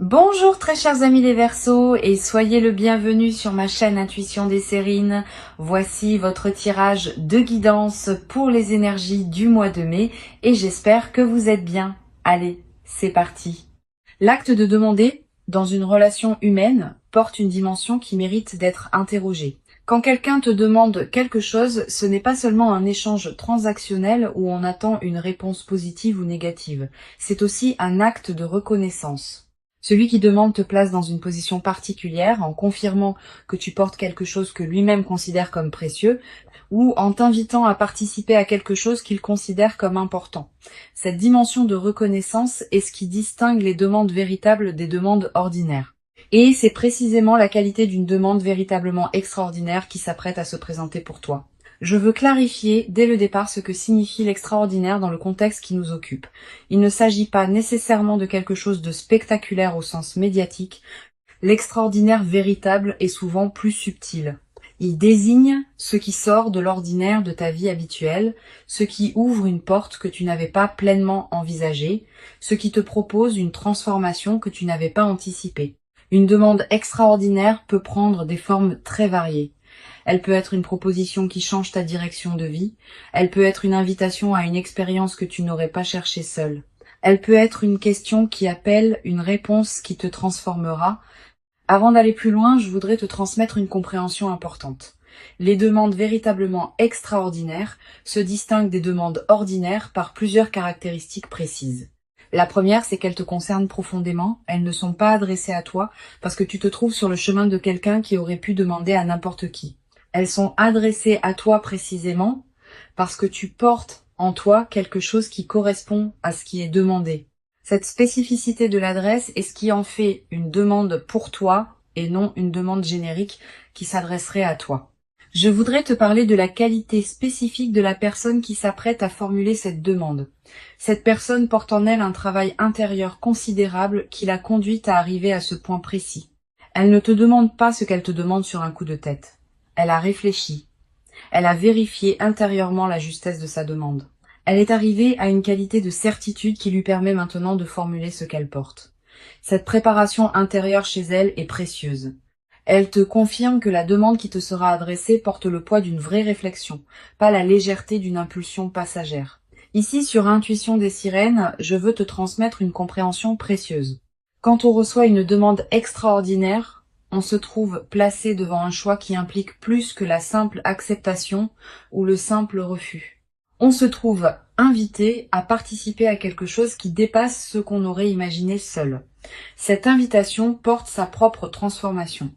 Bonjour très chers amis les Verseaux et soyez le bienvenu sur ma chaîne Intuition des Sérines. Voici votre tirage de guidance pour les énergies du mois de mai et j'espère que vous êtes bien. Allez, c'est parti. L'acte de demander dans une relation humaine porte une dimension qui mérite d'être interrogée. Quand quelqu'un te demande quelque chose, ce n'est pas seulement un échange transactionnel où on attend une réponse positive ou négative. C'est aussi un acte de reconnaissance. Celui qui demande te place dans une position particulière en confirmant que tu portes quelque chose que lui-même considère comme précieux ou en t'invitant à participer à quelque chose qu'il considère comme important. Cette dimension de reconnaissance est ce qui distingue les demandes véritables des demandes ordinaires. Et c'est précisément la qualité d'une demande véritablement extraordinaire qui s'apprête à se présenter pour toi. Je veux clarifier dès le départ ce que signifie l'extraordinaire dans le contexte qui nous occupe. Il ne s'agit pas nécessairement de quelque chose de spectaculaire au sens médiatique. L'extraordinaire véritable est souvent plus subtil. Il désigne ce qui sort de l'ordinaire de ta vie habituelle, ce qui ouvre une porte que tu n'avais pas pleinement envisagée, ce qui te propose une transformation que tu n'avais pas anticipée. Une demande extraordinaire peut prendre des formes très variées. Elle peut être une proposition qui change ta direction de vie. Elle peut être une invitation à une expérience que tu n'aurais pas cherchée seule. Elle peut être une question qui appelle une réponse qui te transformera. Avant d'aller plus loin, je voudrais te transmettre une compréhension importante. Les demandes véritablement extraordinaires se distinguent des demandes ordinaires par plusieurs caractéristiques précises. La première, c'est qu'elles te concernent profondément, elles ne sont pas adressées à toi parce que tu te trouves sur le chemin de quelqu'un qui aurait pu demander à n'importe qui. Elles sont adressées à toi précisément parce que tu portes en toi quelque chose qui correspond à ce qui est demandé. Cette spécificité de l'adresse est ce qui en fait une demande pour toi et non une demande générique qui s'adresserait à toi. Je voudrais te parler de la qualité spécifique de la personne qui s'apprête à formuler cette demande. Cette personne porte en elle un travail intérieur considérable qui l'a conduite à arriver à ce point précis. Elle ne te demande pas ce qu'elle te demande sur un coup de tête. Elle a réfléchi. Elle a vérifié intérieurement la justesse de sa demande. Elle est arrivée à une qualité de certitude qui lui permet maintenant de formuler ce qu'elle porte. Cette préparation intérieure chez elle est précieuse. Elle te confirme que la demande qui te sera adressée porte le poids d'une vraie réflexion, pas la légèreté d'une impulsion passagère. Ici, sur Intuition des Sirènes, je veux te transmettre une compréhension précieuse. Quand on reçoit une demande extraordinaire, on se trouve placé devant un choix qui implique plus que la simple acceptation ou le simple refus. On se trouve invité à participer à quelque chose qui dépasse ce qu'on aurait imaginé seul. Cette invitation porte sa propre transformation.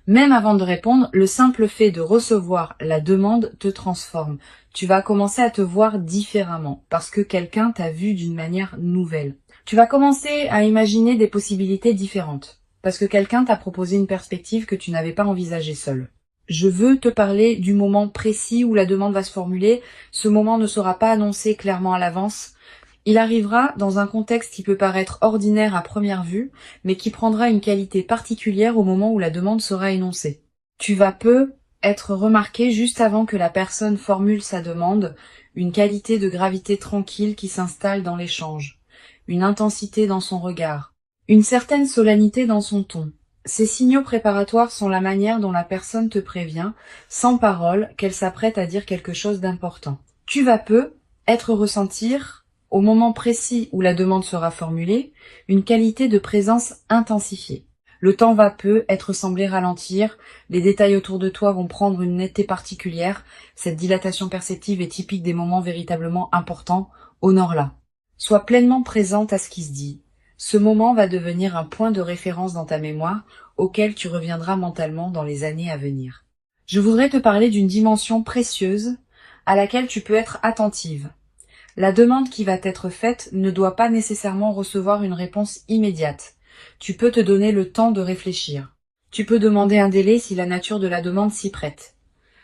Même avant de répondre, le simple fait de recevoir la demande te transforme. Tu vas commencer à te voir différemment parce que quelqu'un t'a vu d'une manière nouvelle. Tu vas commencer à imaginer des possibilités différentes parce que quelqu'un t'a proposé une perspective que tu n'avais pas envisagée seule. Je veux te parler du moment précis où la demande va se formuler. Ce moment ne sera pas annoncé clairement à l'avance. Il arrivera dans un contexte qui peut paraître ordinaire à première vue, mais qui prendra une qualité particulière au moment où la demande sera énoncée. Tu vas peu être remarqué juste avant que la personne formule sa demande, une qualité de gravité tranquille qui s'installe dans l'échange, une intensité dans son regard, une certaine solennité dans son ton. Ces signaux préparatoires sont la manière dont la personne te prévient, sans parole, qu'elle s'apprête à dire quelque chose d'important. Tu vas peu être ressentir au moment précis où la demande sera formulée, une qualité de présence intensifiée. Le temps va peu être semblé ralentir, les détails autour de toi vont prendre une netteté particulière, cette dilatation perceptive est typique des moments véritablement importants, honore-la. Sois pleinement présente à ce qui se dit. Ce moment va devenir un point de référence dans ta mémoire, auquel tu reviendras mentalement dans les années à venir. Je voudrais te parler d'une dimension précieuse à laquelle tu peux être attentive. La demande qui va t'être faite ne doit pas nécessairement recevoir une réponse immédiate. Tu peux te donner le temps de réfléchir. Tu peux demander un délai si la nature de la demande s'y prête.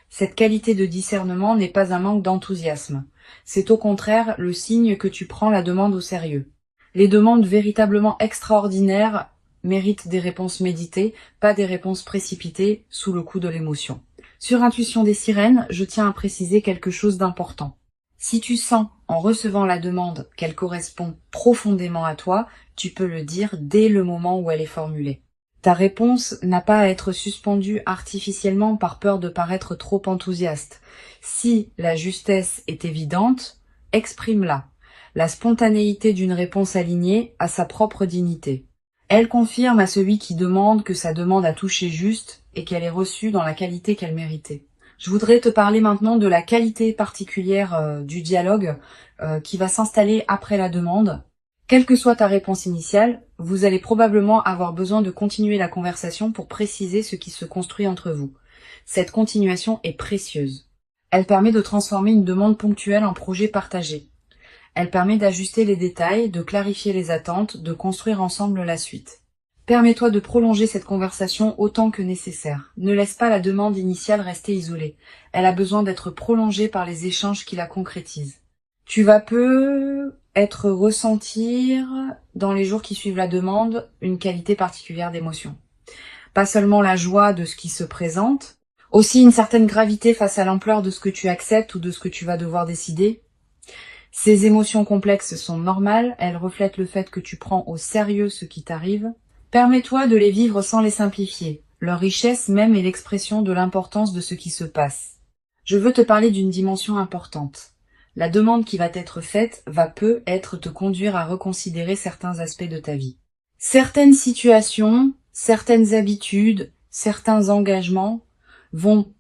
Cette qualité de discernement n'est pas un manque d'enthousiasme. C'est au contraire le signe que tu prends la demande au sérieux. Les demandes véritablement extraordinaires méritent des réponses méditées, pas des réponses précipitées sous le coup de l'émotion. Sur Intuition des Sirènes, je tiens à préciser quelque chose d'important. Si tu sens, en recevant la demande, qu'elle correspond profondément à toi, tu peux le dire dès le moment où elle est formulée. Ta réponse n'a pas à être suspendue artificiellement par peur de paraître trop enthousiaste. Si la justesse est évidente, exprime-la. La spontanéité d'une réponse alignée a sa propre dignité. Elle confirme à celui qui demande que sa demande a touché juste et qu'elle est reçue dans la qualité qu'elle méritait. Je voudrais te parler maintenant de la qualité particulière du dialogue qui va s'installer après la demande. Quelle que soit ta réponse initiale, vous allez probablement avoir besoin de continuer la conversation pour préciser ce qui se construit entre vous. Cette continuation est précieuse. Elle permet de transformer une demande ponctuelle en projet partagé. Elle permet d'ajuster les détails, de clarifier les attentes, de construire ensemble la suite. Permets-toi de prolonger cette conversation autant que nécessaire. Ne laisse pas la demande initiale rester isolée. Elle a besoin d'être prolongée par les échanges qui la concrétisent. Tu vas ressentir, dans les jours qui suivent la demande, une qualité particulière d'émotion. Pas seulement la joie de ce qui se présente, aussi une certaine gravité face à l'ampleur de ce que tu acceptes ou de ce que tu vas devoir décider. Ces émotions complexes sont normales, elles reflètent le fait que tu prends au sérieux ce qui t'arrive. Permets-toi de les vivre sans les simplifier. Leur richesse même est l'expression de l'importance de ce qui se passe. Je veux te parler d'une dimension importante. La demande qui va t'être faite va peut-être te conduire à reconsidérer certains aspects de ta vie. Certaines situations, certaines habitudes, certains engagements vont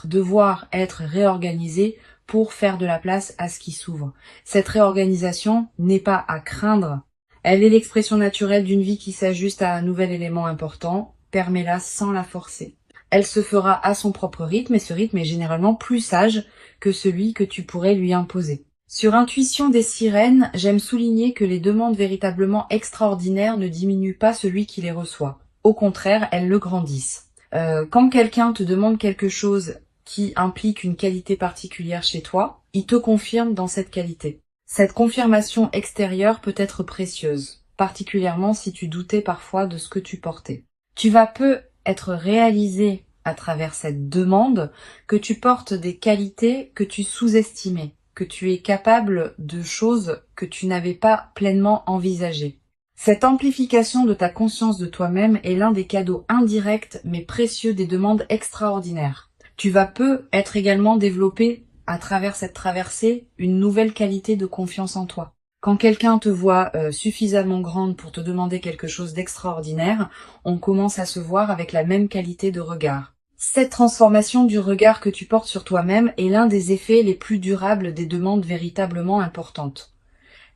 devoir être réorganisés pour faire de la place à ce qui s'ouvre. Cette réorganisation n'est pas à craindre. Elle est l'expression naturelle d'une vie qui s'ajuste à un nouvel élément important. Permets-la sans la forcer. Elle se fera à son propre rythme et ce rythme est généralement plus sage que celui que tu pourrais lui imposer. Sur Intuition des sirènes, j'aime souligner que les demandes véritablement extraordinaires ne diminuent pas celui qui les reçoit. Au contraire, elles le grandissent. Quand quelqu'un te demande quelque chose qui implique une qualité particulière chez toi, il te confirme dans cette qualité. Cette confirmation extérieure peut être précieuse, particulièrement si tu doutais parfois de ce que tu portais. Tu vas être réalisé à travers cette demande que tu portes des qualités que tu sous-estimais, que tu es capable de choses que tu n'avais pas pleinement envisagées. Cette amplification de ta conscience de toi-même est l'un des cadeaux indirects mais précieux des demandes extraordinaires. Tu vas être également développé à travers cette traversée une nouvelle qualité de confiance en toi. Quand quelqu'un te voit suffisamment grande pour te demander quelque chose d'extraordinaire, on commence à se voir avec la même qualité de regard. Cette transformation du regard que tu portes sur toi-même est l'un des effets les plus durables des demandes véritablement importantes.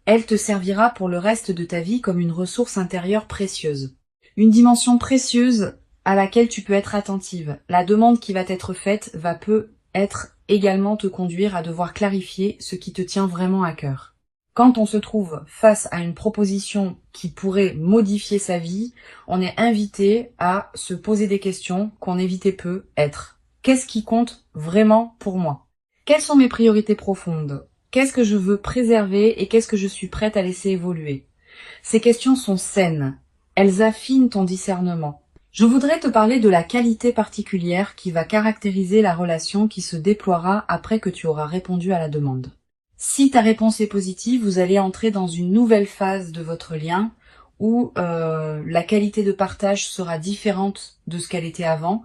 Elle te servira pour le reste de ta vie comme une ressource intérieure précieuse. Une dimension précieuse à laquelle tu peux être attentive. La demande qui va t'être faite va peut-être également te conduire à devoir clarifier ce qui te tient vraiment à cœur. Quand on se trouve face à une proposition qui pourrait modifier sa vie, on est invité à se poser des questions qu'on évitait être. Qu'est-ce qui compte vraiment pour moi? Quelles sont mes priorités profondes? Qu'est-ce que je veux préserver et qu'est-ce que je suis prête à laisser évoluer? Ces questions sont saines. Elles affinent ton discernement. Je voudrais te parler de la qualité particulière qui va caractériser la relation qui se déploiera après que tu auras répondu à la demande. Si ta réponse est positive, vous allez entrer dans une nouvelle phase de votre lien où la qualité de partage sera différente de ce qu'elle était avant.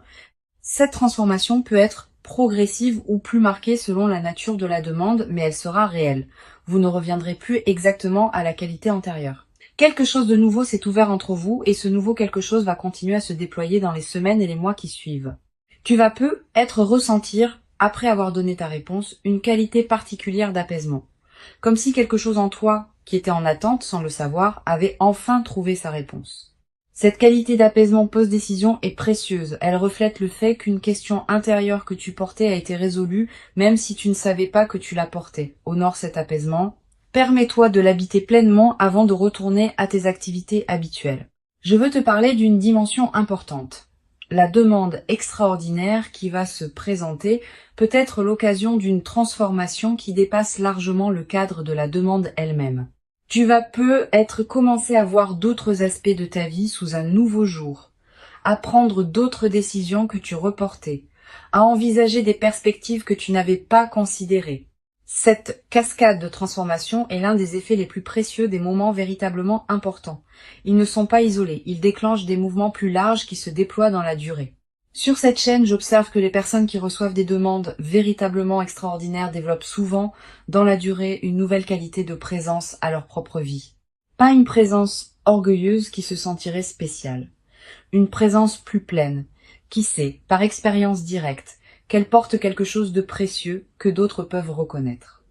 Cette transformation peut être progressive ou plus marquée selon la nature de la demande, mais elle sera réelle. Vous ne reviendrez plus exactement à la qualité antérieure. Quelque chose de nouveau s'est ouvert entre vous et ce nouveau quelque chose va continuer à se déployer dans les semaines et les mois qui suivent. Tu vas ressentir, après avoir donné ta réponse, une qualité particulière d'apaisement. Comme si quelque chose en toi, qui était en attente sans le savoir, avait enfin trouvé sa réponse. Cette qualité d'apaisement post-décision est précieuse. Elle reflète le fait qu'une question intérieure que tu portais a été résolue, même si tu ne savais pas que tu la portais. Honore cet apaisement. Permets-toi de l'habiter pleinement avant de retourner à tes activités habituelles. Je veux te parler d'une dimension importante. La demande extraordinaire qui va se présenter peut être l'occasion d'une transformation qui dépasse largement le cadre de la demande elle-même. Tu vas commencer à voir d'autres aspects de ta vie sous un nouveau jour, à prendre d'autres décisions que tu reportais, à envisager des perspectives que tu n'avais pas considérées. Cette cascade de transformation est l'un des effets les plus précieux des moments véritablement importants. Ils ne sont pas isolés, ils déclenchent des mouvements plus larges qui se déploient dans la durée. Sur cette chaîne, j'observe que les personnes qui reçoivent des demandes véritablement extraordinaires développent souvent, dans la durée, une nouvelle qualité de présence à leur propre vie. Pas une présence orgueilleuse qui se sentirait spéciale. Une présence plus pleine, qui sait, par expérience directe, qu'elle porte quelque chose de précieux que d'autres peuvent reconnaître.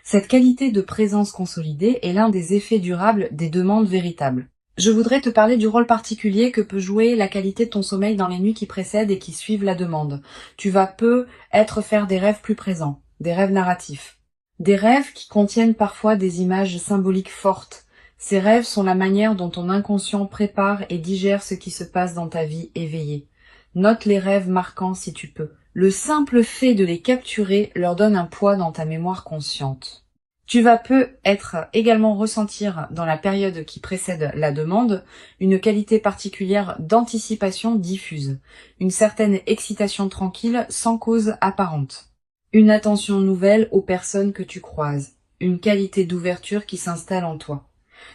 Cette qualité de présence consolidée est l'un des effets durables des demandes véritables. Je voudrais te parler du rôle particulier que peut jouer la qualité de ton sommeil dans les nuits qui précèdent et qui suivent la demande. Tu vas peut-être faire des rêves plus présents, des rêves narratifs. Des rêves qui contiennent parfois des images symboliques fortes. Ces rêves sont la manière dont ton inconscient prépare et digère ce qui se passe dans ta vie éveillée. Note les rêves marquants si tu peux. Le simple fait de les capturer leur donne un poids dans ta mémoire consciente. Tu vas peut-être également ressentir dans la période qui précède la demande une qualité particulière d'anticipation diffuse, une certaine excitation tranquille sans cause apparente, une attention nouvelle aux personnes que tu croises, une qualité d'ouverture qui s'installe en toi.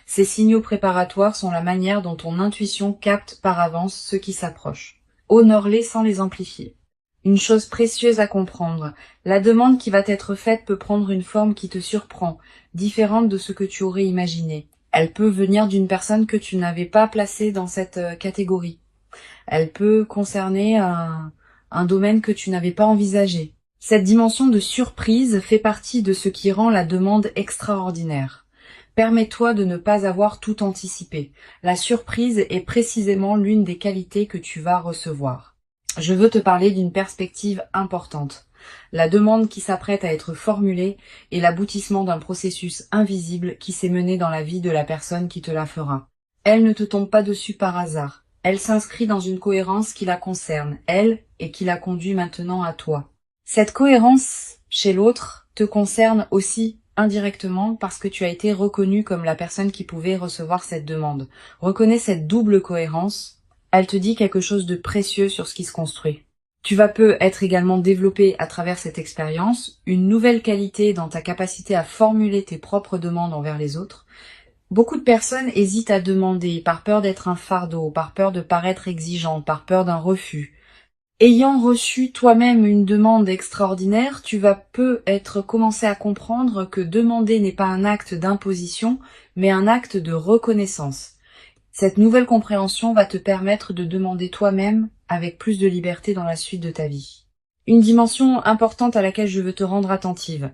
Ces signaux préparatoires sont la manière dont ton intuition capte par avance ce qui s'approche. Honore-les sans les amplifier. Une chose précieuse à comprendre, la demande qui va être faite peut prendre une forme qui te surprend, différente de ce que tu aurais imaginé. Elle peut venir d'une personne que tu n'avais pas placée dans cette catégorie. Elle peut concerner un domaine que tu n'avais pas envisagé. Cette dimension de surprise fait partie de ce qui rend la demande extraordinaire. Permets-toi de ne pas avoir tout anticipé. La surprise est précisément l'une des qualités que tu vas recevoir. Je veux te parler d'une perspective importante. La demande qui s'apprête à être formulée est l'aboutissement d'un processus invisible qui s'est mené dans la vie de la personne qui te la fera. Elle ne te tombe pas dessus par hasard. Elle s'inscrit dans une cohérence qui la concerne, elle, et qui la conduit maintenant à toi. Cette cohérence, chez l'autre, te concerne aussi indirectement parce que tu as été reconnu comme la personne qui pouvait recevoir cette demande. Reconnais cette double cohérence. Elle te dit quelque chose de précieux sur ce qui se construit. Tu vas peut-être également développer à travers cette expérience une nouvelle qualité dans ta capacité à formuler tes propres demandes envers les autres. Beaucoup de personnes hésitent à demander par peur d'être un fardeau, par peur de paraître exigeant, par peur d'un refus. Ayant reçu toi-même une demande extraordinaire, tu vas peut-être commencer à comprendre que demander n'est pas un acte d'imposition, mais un acte de reconnaissance. Cette nouvelle compréhension va te permettre de demander toi-même avec plus de liberté dans la suite de ta vie. Une dimension importante à laquelle je veux te rendre attentive.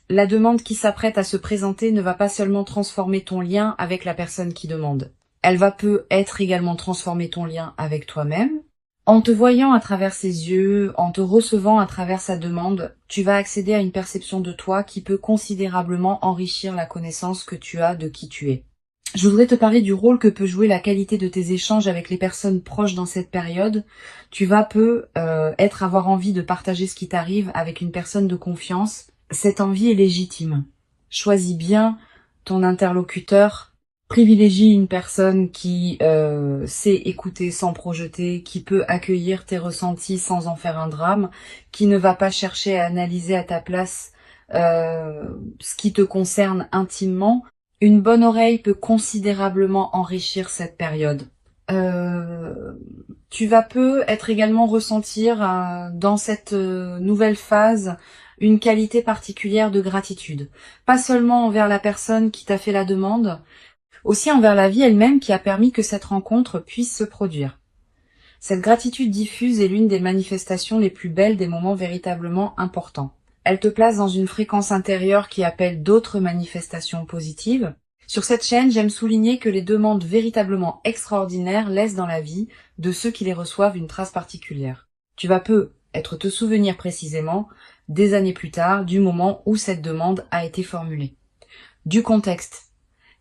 La demande qui s'apprête à se présenter ne va pas seulement transformer ton lien avec la personne qui demande. Elle va peut-être également transformer ton lien avec toi-même. En te voyant à travers ses yeux, en te recevant à travers sa demande, tu vas accéder à une perception de toi qui peut considérablement enrichir la connaissance que tu as de qui tu es. Je voudrais te parler du rôle que peut jouer la qualité de tes échanges avec les personnes proches dans cette période. Tu vas avoir envie de partager ce qui t'arrive avec une personne de confiance. Cette envie est légitime. Choisis bien ton interlocuteur. Privilégie une personne qui sait écouter sans projeter, qui peut accueillir tes ressentis sans en faire un drame, qui ne va pas chercher à analyser à ta place ce qui te concerne intimement. Une bonne oreille peut considérablement enrichir cette période. Tu vas peut-être également ressentir dans cette nouvelle phase une qualité particulière de gratitude. Pas seulement envers la personne qui t'a fait la demande, aussi envers la vie elle-même qui a permis que cette rencontre puisse se produire. Cette gratitude diffuse est l'une des manifestations les plus belles des moments véritablement importants. Elle te place dans une fréquence intérieure qui appelle d'autres manifestations positives. Sur cette chaîne, j'aime souligner que les demandes véritablement extraordinaires laissent dans la vie de ceux qui les reçoivent une trace particulière. Tu vas peut-être te souvenir précisément, des années plus tard, du moment où cette demande a été formulée. Du contexte,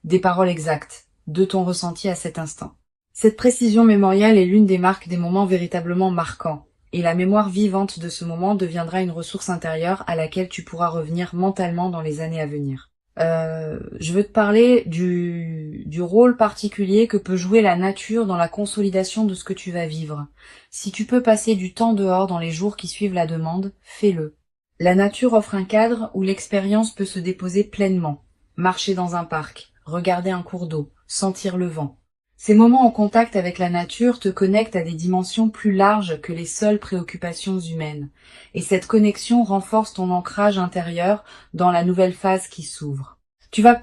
des paroles exactes, de ton ressenti à cet instant. Cette précision mémorielle est l'une des marques des moments véritablement marquants. Et la mémoire vivante de ce moment deviendra une ressource intérieure à laquelle tu pourras revenir mentalement dans les années à venir. Je veux te parler du rôle particulier que peut jouer la nature dans la consolidation de ce que tu vas vivre. Si tu peux passer du temps dehors dans les jours qui suivent la demande, fais-le. La nature offre un cadre où l'expérience peut se déposer pleinement. Marcher dans un parc, regarder un cours d'eau, sentir le vent. Ces moments en contact avec la nature te connectent à des dimensions plus larges que les seules préoccupations humaines. Et cette connexion renforce ton ancrage intérieur dans la nouvelle phase qui s'ouvre. Tu vas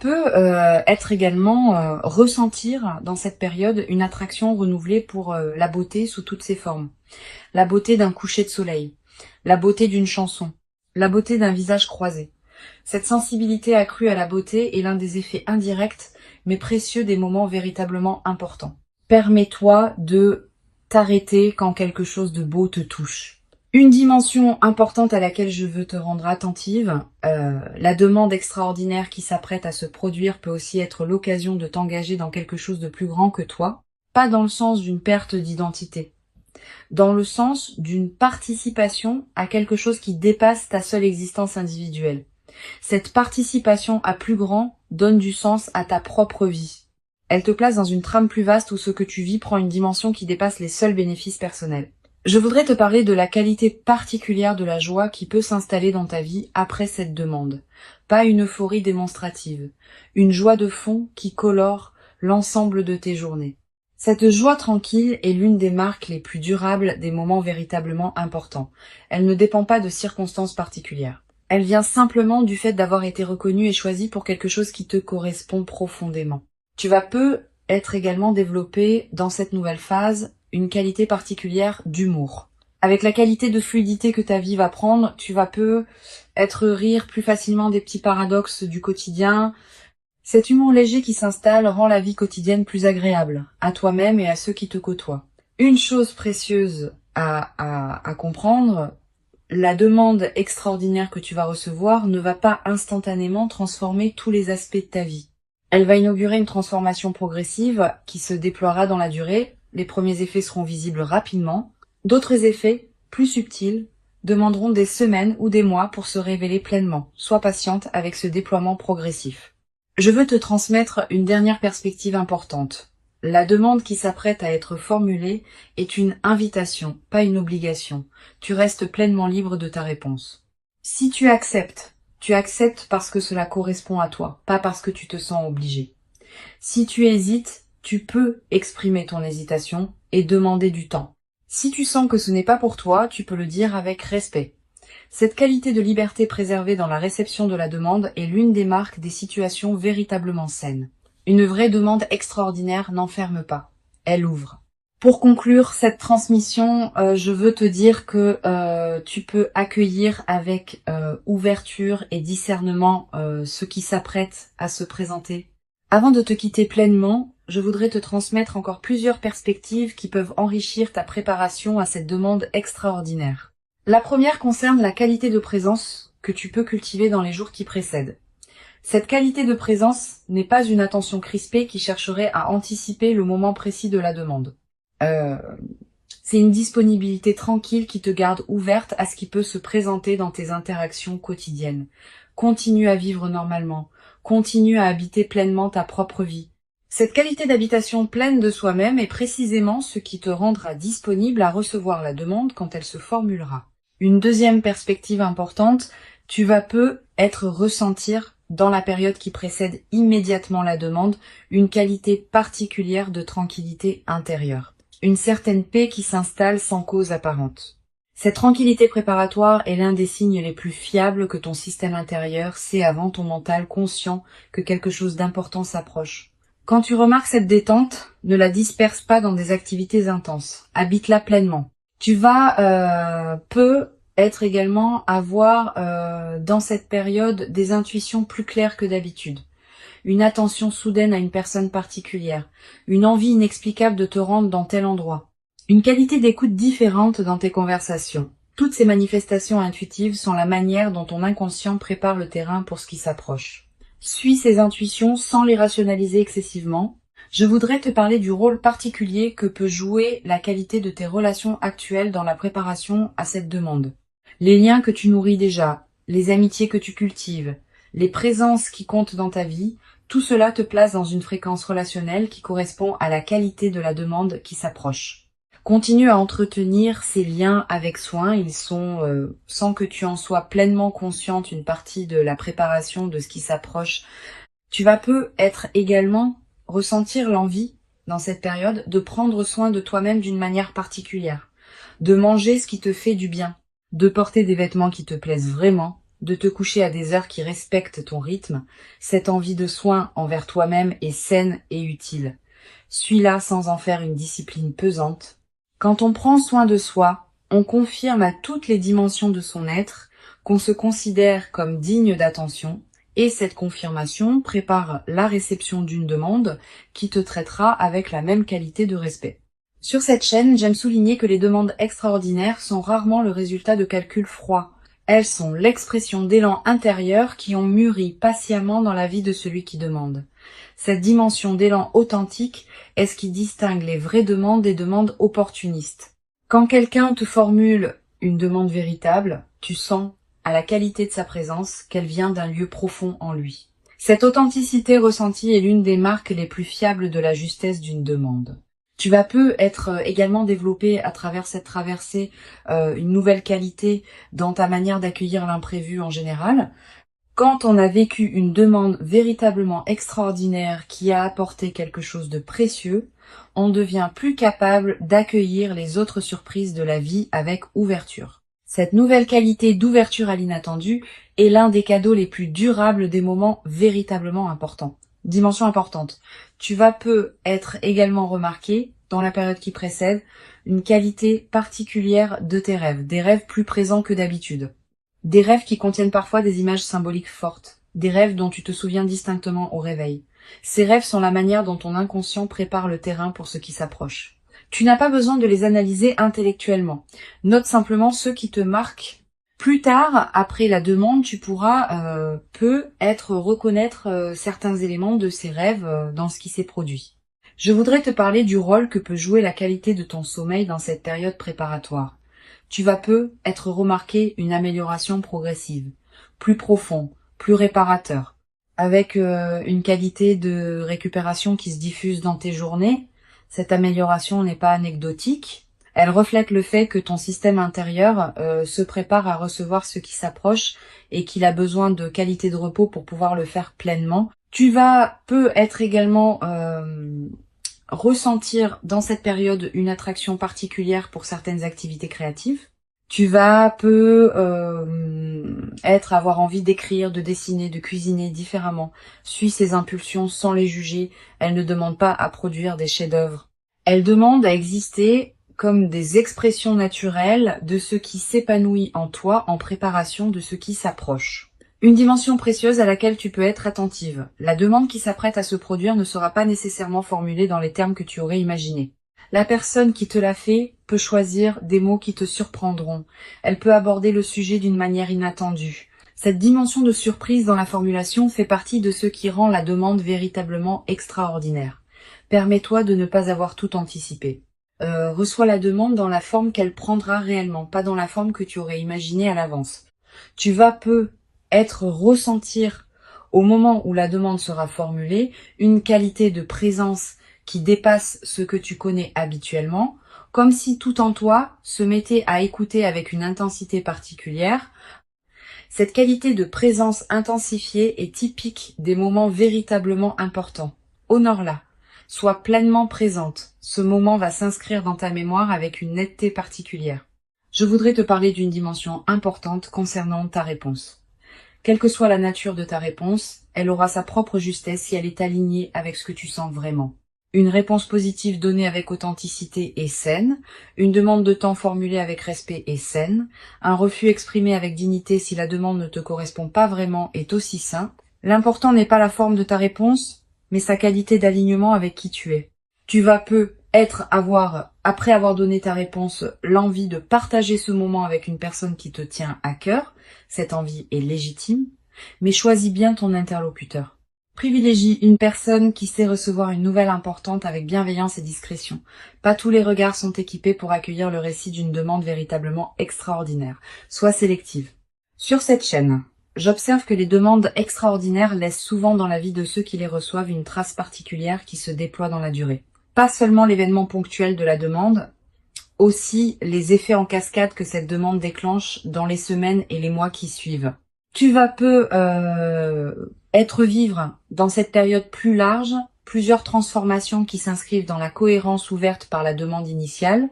être également ressentir dans cette période une attraction renouvelée pour la beauté sous toutes ses formes. La beauté d'un coucher de soleil, la beauté d'une chanson, la beauté d'un visage croisé. Cette sensibilité accrue à la beauté est l'un des effets indirects mais précieux des moments véritablement importants. Permets-toi de t'arrêter quand quelque chose de beau te touche. Une dimension importante à laquelle je veux te rendre attentive, la demande extraordinaire qui s'apprête à se produire peut aussi être l'occasion de t'engager dans quelque chose de plus grand que toi, pas dans le sens d'une perte d'identité, dans le sens d'une participation à quelque chose qui dépasse ta seule existence individuelle. Cette participation à plus grand donne du sens à ta propre vie. Elle te place dans une trame plus vaste où ce que tu vis prend une dimension qui dépasse les seuls bénéfices personnels. Je voudrais te parler de la qualité particulière de la joie qui peut s'installer dans ta vie après cette demande. Pas une euphorie démonstrative, une joie de fond qui colore l'ensemble de tes journées. Cette joie tranquille est l'une des marques les plus durables des moments véritablement importants. Elle ne dépend pas de circonstances particulières. Elle vient simplement du fait d'avoir été reconnue et choisie pour quelque chose qui te correspond profondément. Tu vas être également développé dans cette nouvelle phase une qualité particulière d'humour. Avec la qualité de fluidité que ta vie va prendre, tu vas rire plus facilement des petits paradoxes du quotidien. Cet humour léger qui s'installe rend la vie quotidienne plus agréable, à toi-même et à ceux qui te côtoient. Une chose précieuse à comprendre, la demande extraordinaire que tu vas recevoir ne va pas instantanément transformer tous les aspects de ta vie. Elle va inaugurer une transformation progressive qui se déploiera dans la durée. Les premiers effets seront visibles rapidement. D'autres effets, plus subtils, demanderont des semaines ou des mois pour se révéler pleinement. Sois patiente avec ce déploiement progressif. Je veux te transmettre une dernière perspective importante. La demande qui s'apprête à être formulée est une invitation, pas une obligation. Tu restes pleinement libre de ta réponse. Si tu acceptes parce que cela correspond à toi, pas parce que tu te sens obligé. Si tu hésites, tu peux exprimer ton hésitation et demander du temps. Si tu sens que ce n'est pas pour toi, tu peux le dire avec respect. Cette qualité de liberté préservée dans la réception de la demande est l'une des marques des situations véritablement saines. Une vraie demande extraordinaire n'enferme pas, elle ouvre. Pour conclure cette transmission, je veux te dire que tu peux accueillir avec ouverture et discernement ce qui s'apprête à se présenter. Avant de te quitter pleinement, je voudrais te transmettre encore plusieurs perspectives qui peuvent enrichir ta préparation à cette demande extraordinaire. La première concerne la qualité de présence que tu peux cultiver dans les jours qui précèdent. Cette qualité de présence n'est pas une attention crispée qui chercherait à anticiper le moment précis de la demande. C'est une disponibilité tranquille qui te garde ouverte à ce qui peut se présenter dans tes interactions quotidiennes. Continue à vivre normalement, continue à habiter pleinement ta propre vie. Cette qualité d'habitation pleine de soi-même est précisément ce qui te rendra disponible à recevoir la demande quand elle se formulera. Une deuxième perspective importante, tu vas être ressentir dans la période qui précède immédiatement la demande une qualité particulière de tranquillité intérieure. Une certaine paix qui s'installe sans cause apparente. Cette tranquillité préparatoire est l'un des signes les plus fiables que ton système intérieur sait avant ton mental conscient que quelque chose d'important s'approche. Quand tu remarques cette détente, ne la disperse pas dans des activités intenses. Habite-la pleinement. Tu vas être également avoir dans cette période des intuitions plus claires que d'habitude. Une attention soudaine à une personne particulière, une envie inexplicable de te rendre dans tel endroit, une qualité d'écoute différente dans tes conversations. Toutes ces manifestations intuitives sont la manière dont ton inconscient prépare le terrain pour ce qui s'approche. Suis ces intuitions sans les rationaliser excessivement. Je voudrais te parler du rôle particulier que peut jouer la qualité de tes relations actuelles dans la préparation à cette demande. Les liens que tu nourris déjà, les amitiés que tu cultives, les présences qui comptent dans ta vie, tout cela te place dans une fréquence relationnelle qui correspond à la qualité de la demande qui s'approche. Continue à entretenir ces liens avec soin, ils sont, sans que tu en sois pleinement consciente, une partie de la préparation de ce qui s'approche. Tu vas peut-être également ressentir l'envie, dans cette période, de prendre soin de toi-même d'une manière particulière, de manger ce qui te fait du bien, de porter des vêtements qui te plaisent vraiment, de te coucher à des heures qui respectent ton rythme. Cette envie de soin envers toi-même est saine et utile. Suis-la sans en faire une discipline pesante. Quand on prend soin de soi, on confirme à toutes les dimensions de son être qu'on se considère comme digne d'attention, et cette confirmation prépare la réception d'une demande qui te traitera avec la même qualité de respect. Sur cette chaîne, j'aime souligner que les demandes extraordinaires sont rarement le résultat de calculs froids. Elles sont l'expression d'élans intérieurs qui ont mûri patiemment dans la vie de celui qui demande. Cette dimension d'élan authentique est ce qui distingue les vraies demandes des demandes opportunistes. Quand quelqu'un te formule une demande véritable, tu sens à la qualité de sa présence qu'elle vient d'un lieu profond en lui. Cette authenticité ressentie est l'une des marques les plus fiables de la justesse d'une demande. Tu vas être également développé à travers cette traversée une nouvelle qualité dans ta manière d'accueillir l'imprévu en général. Quand on a vécu une demande véritablement extraordinaire qui a apporté quelque chose de précieux, on devient plus capable d'accueillir les autres surprises de la vie avec ouverture. Cette nouvelle qualité d'ouverture à l'inattendu est l'un des cadeaux les plus durables des moments véritablement importants. Dimension importante. Tu vas être également remarqué, dans la période qui précède, une qualité particulière de tes rêves, des rêves plus présents que d'habitude. Des rêves qui contiennent parfois des images symboliques fortes, des rêves dont tu te souviens distinctement au réveil. Ces rêves sont la manière dont ton inconscient prépare le terrain pour ce qui s'approche. Tu n'as pas besoin de les analyser intellectuellement. Note simplement ceux qui te marquent. Plus tard, après la demande, tu pourras reconnaître certains éléments de ces rêves dans ce qui s'est produit. Je voudrais te parler du rôle que peut jouer la qualité de ton sommeil dans cette période préparatoire. Tu vas être remarqué une amélioration progressive, plus profond, plus réparateur, avec une qualité de récupération qui se diffuse dans tes journées. Cette amélioration n'est pas anecdotique. Elle reflète le fait que ton système intérieur se prépare à recevoir ce qui s'approche et qu'il a besoin de qualité de repos pour pouvoir le faire pleinement. Tu vas être également ressentir dans cette période une attraction particulière pour certaines activités créatives. Tu vas avoir envie d'écrire, de dessiner, de cuisiner différemment. Suis ces impulsions sans les juger. Elles ne demandent pas à produire des chefs-d'œuvre. Elles demandent à exister comme des expressions naturelles de ce qui s'épanouit en toi en préparation de ce qui s'approche. Une dimension précieuse à laquelle tu peux être attentive. La demande qui s'apprête à se produire ne sera pas nécessairement formulée dans les termes que tu aurais imaginés. La personne qui te l'a fait peut choisir des mots qui te surprendront. Elle peut aborder le sujet d'une manière inattendue. Cette dimension de surprise dans la formulation fait partie de ce qui rend la demande véritablement extraordinaire. Permets-toi de ne pas avoir tout anticipé. Reçois la demande dans la forme qu'elle prendra réellement, pas dans la forme que tu aurais imaginée à l'avance. Tu vas ressentir au moment où la demande sera formulée une qualité de présence qui dépasse ce que tu connais habituellement, comme si tout en toi se mettait à écouter avec une intensité particulière. Cette qualité de présence intensifiée est typique des moments véritablement importants. Honore-la. Sois pleinement présente. Ce moment va s'inscrire dans ta mémoire avec une netteté particulière. Je voudrais te parler d'une dimension importante concernant ta réponse. Quelle que soit la nature de ta réponse, elle aura sa propre justesse si elle est alignée avec ce que tu sens vraiment. Une réponse positive donnée avec authenticité est saine, une demande de temps formulée avec respect est saine, un refus exprimé avec dignité si la demande ne te correspond pas vraiment est aussi sain. L'important n'est pas la forme de ta réponse, mais sa qualité d'alignement avec qui tu es. Tu vas après avoir donné ta réponse, l'envie de partager ce moment avec une personne qui te tient à cœur. Cette envie est légitime, mais choisis bien ton interlocuteur. Privilégie une personne qui sait recevoir une nouvelle importante avec bienveillance et discrétion. Pas tous les regards sont équipés pour accueillir le récit d'une demande véritablement extraordinaire. Sois sélective. Sur cette chaîne, j'observe que les demandes extraordinaires laissent souvent dans la vie de ceux qui les reçoivent une trace particulière qui se déploie dans la durée. Pas seulement l'événement ponctuel de la demande, aussi les effets en cascade que cette demande déclenche dans les semaines et les mois qui suivent. Tu vas être vivre dans cette période plus large plusieurs transformations qui s'inscrivent dans la cohérence ouverte par la demande initiale.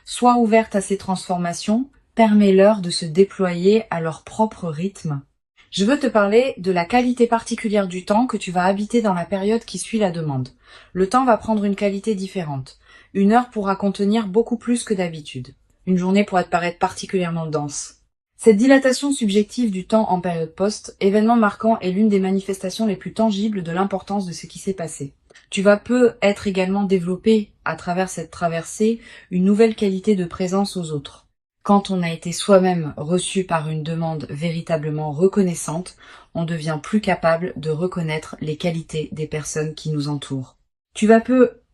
Sois ouverte à ces transformations, permets-leur de se déployer à leur propre rythme. Je veux te parler de la qualité particulière du temps que tu vas habiter dans la période qui suit la demande. Le temps va prendre une qualité différente. Une heure pourra contenir beaucoup plus que d'habitude. Une journée pourra te paraître particulièrement dense. Cette dilatation subjective du temps en période post, événement marquant, est l'une des manifestations les plus tangibles de l'importance de ce qui s'est passé. Tu vas être également développé, à travers cette traversée, une nouvelle qualité de présence aux autres. Quand on a été soi-même reçu par une demande véritablement reconnaissante, on devient plus capable de reconnaître les qualités des personnes qui nous entourent. Tu vas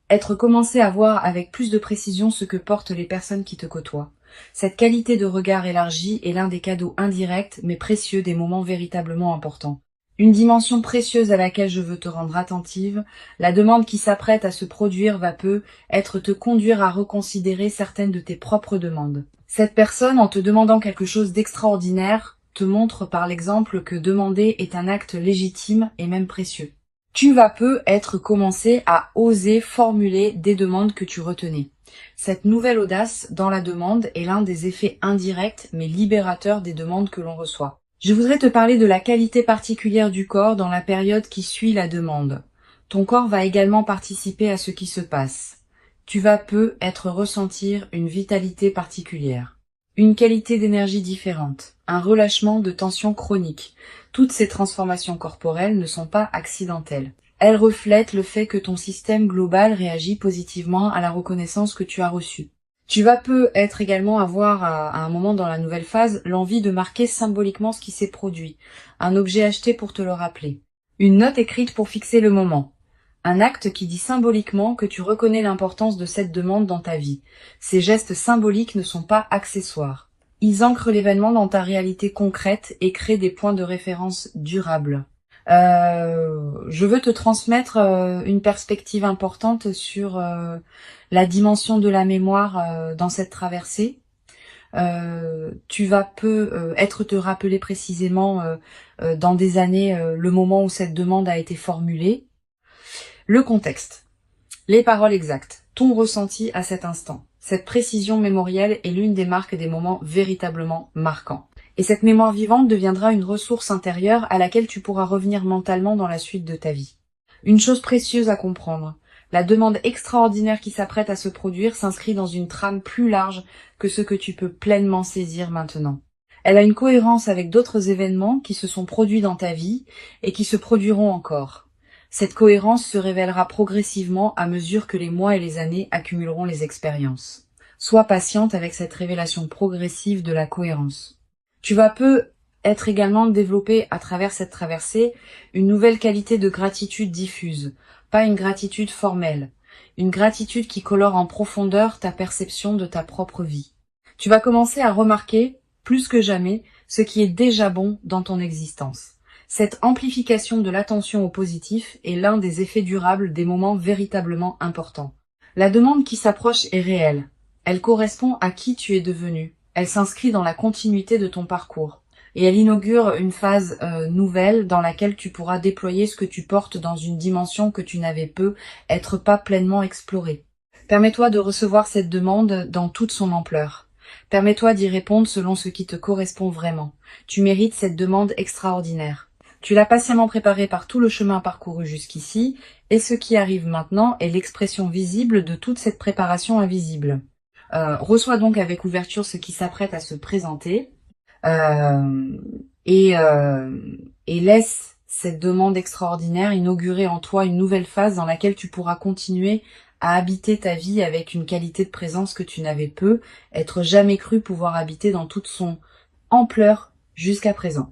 être commencé à voir avec plus de précision ce que portent les personnes qui te côtoient. Cette qualité de regard élargi est l'un des cadeaux indirects mais précieux des moments véritablement importants. Une dimension précieuse à laquelle je veux te rendre attentive, la demande qui s'apprête à se produire va te conduire à reconsidérer certaines de tes propres demandes. Cette personne, en te demandant quelque chose d'extraordinaire, te montre par l'exemple que demander est un acte légitime et même précieux. Tu vas être commencé à oser formuler des demandes que tu retenais. Cette nouvelle audace dans la demande est l'un des effets indirects mais libérateurs des demandes que l'on reçoit. Je voudrais te parler de la qualité particulière du corps dans la période qui suit la demande. Ton corps va également participer à ce qui se passe. Tu vas ressentir une vitalité particulière, une qualité d'énergie différente, un relâchement de tension chronique. Toutes ces transformations corporelles ne sont pas accidentelles. Elles reflètent le fait que ton système global réagit positivement à la reconnaissance que tu as reçue. Tu vas être également avoir à un moment dans la nouvelle phase l'envie de marquer symboliquement ce qui s'est produit, un objet acheté pour te le rappeler, une note écrite pour fixer le moment, un acte qui dit symboliquement que tu reconnais l'importance de cette demande dans ta vie. Ces gestes symboliques ne sont pas accessoires. Ils ancrent l'événement dans ta réalité concrète et créent des points de référence durables. Je veux te transmettre une perspective importante sur la dimension de la mémoire dans cette traversée. Tu vas te rappeler précisément dans des années le moment où cette demande a été formulée. Le contexte, les paroles exactes, ton ressenti à cet instant. Cette précision mémorielle est l'une des marques des moments véritablement marquants. Et cette mémoire vivante deviendra une ressource intérieure à laquelle tu pourras revenir mentalement dans la suite de ta vie. Une chose précieuse à comprendre, la demande extraordinaire qui s'apprête à se produire s'inscrit dans une trame plus large que ce que tu peux pleinement saisir maintenant. Elle a une cohérence avec d'autres événements qui se sont produits dans ta vie et qui se produiront encore. Cette cohérence se révélera progressivement à mesure que les mois et les années accumuleront les expériences. Sois patiente avec cette révélation progressive de la cohérence. Tu vas être également développé à travers cette traversée une nouvelle qualité de gratitude diffuse, pas une gratitude formelle, une gratitude qui colore en profondeur ta perception de ta propre vie. Tu vas commencer à remarquer, plus que jamais, ce qui est déjà bon dans ton existence. Cette amplification de l'attention au positif est l'un des effets durables des moments véritablement importants. La demande qui s'approche est réelle. Elle correspond à qui tu es devenu. Elle s'inscrit dans la continuité de ton parcours. Et elle inaugure une phase nouvelle dans laquelle tu pourras déployer ce que tu portes dans une dimension que tu n'avais être pas pleinement explorée. Permets-toi de recevoir cette demande dans toute son ampleur. Permets-toi d'y répondre selon ce qui te correspond vraiment. Tu mérites cette demande extraordinaire. Tu l'as patiemment préparée par tout le chemin parcouru jusqu'ici, et ce qui arrive maintenant est l'expression visible de toute cette préparation invisible. Reçois donc avec ouverture ce qui s'apprête à se présenter et laisse cette demande extraordinaire inaugurer en toi une nouvelle phase dans laquelle tu pourras continuer à habiter ta vie avec une qualité de présence que tu n'avais jamais cru pouvoir habiter dans toute son ampleur jusqu'à présent.